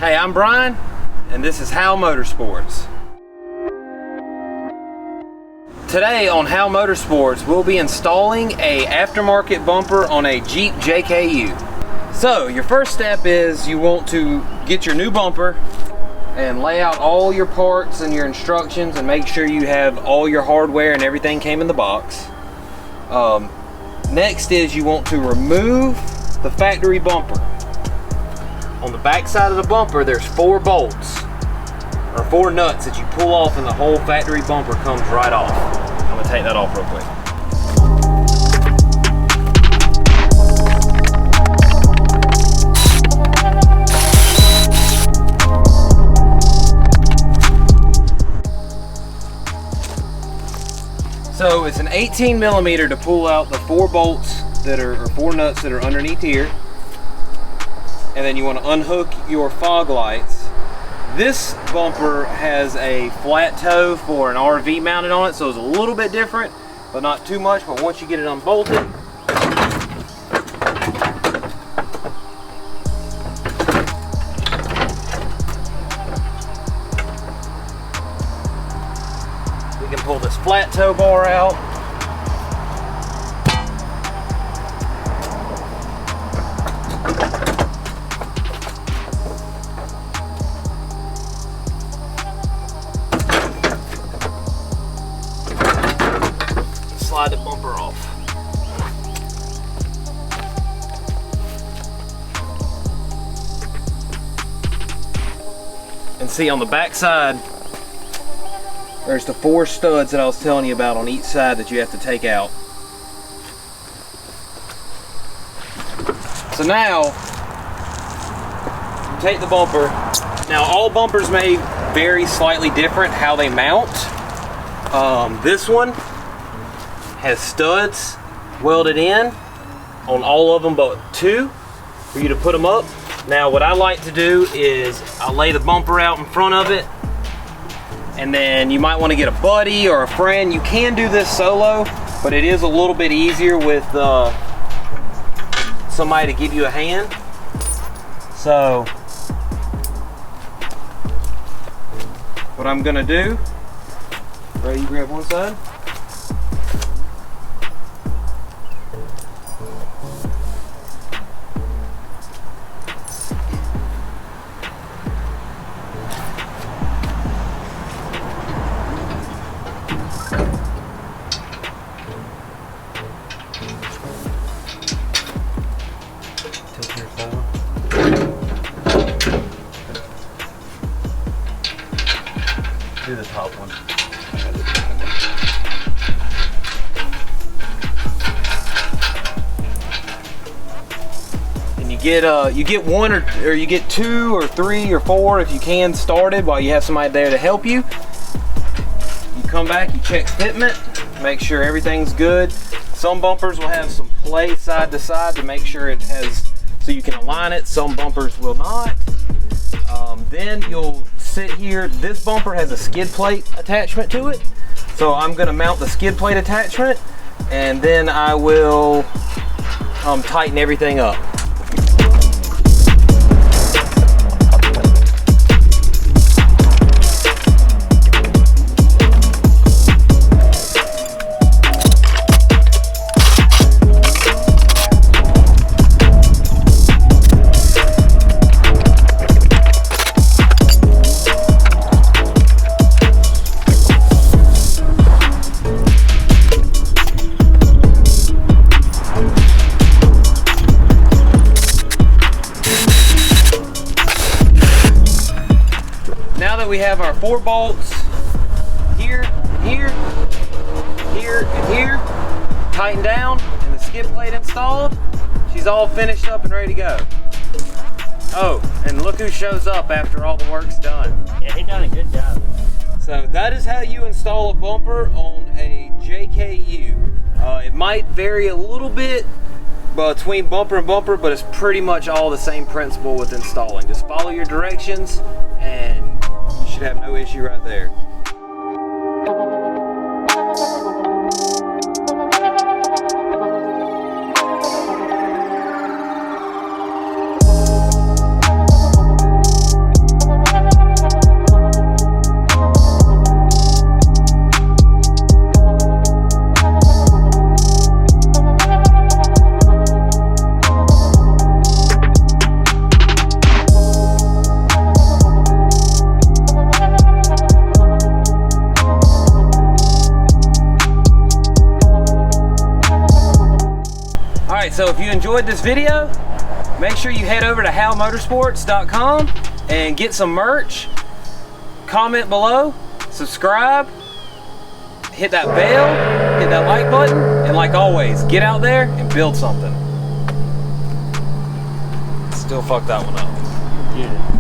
Hey, I'm Brian, and this is H.O.W Motorsports. Today on H.O.W Motorsports, we'll be installing a aftermarket bumper on a Jeep JKU. So, your first step is you want to get your new bumper and lay out all your parts and your instructions and make sure you have all your hardware and everything came in the box. Next is you want to remove the factory bumper. On the back side of the bumper, there's 4 bolts, or 4 nuts that you pull off and the whole factory bumper comes right off. I'm gonna take that off real quick. So it's an 18 millimeter to pull out the 4 bolts that are, or 4 nuts that are underneath here. And then you want to unhook your fog lights. This bumper has a flat toe for an RV mounted on it, so it's a little bit different, but not too much. But once you get it unbolted, we can pull this flat toe bar out. Slide the bumper off. And see, on the back side, there's the 4 studs that I was telling you about on each side that you have to take out. So now, you take the bumper. Now all bumpers may vary slightly different how they mount. This one has studs welded in on all of them but 2 for you to put them up. Now what I like to do is I lay the bumper out in front of it, and then you might want to get a buddy or a friend. You can do this solo, but it is a little bit easier with somebody to give you a hand. So what I'm gonna do, Ray, you grab one side. Do the top one. And you get 1 or you get 2 or 3 or 4 if you can started while you have somebody there to help you. You come back, you check fitment, make sure everything's good. Some bumpers will have some play side to side to make sure it has, so you can align it. Some bumpers will not. Then you'll sit here. This bumper has a skid plate attachment to it, so I'm going to mount the skid plate attachment, and then I will tighten everything up. We have our 4 bolts here, here, here, and here tightened down, and the skid plate installed. She's all finished up and ready to go. Oh, and look who shows up after all the work's done. Yeah, he done a good job. So that is how you install a bumper on a JKU. It might vary a little bit between bumper and bumper, but it's pretty much all the same principle with installing. Just follow your directions and you should have no issue right there. All right, so if you enjoyed this video, make sure you head over to howmotorsports.com and get some merch. Comment below, subscribe, hit that bell, hit that like button, and like always, get out there and build something. Still fucked that one up. Yeah.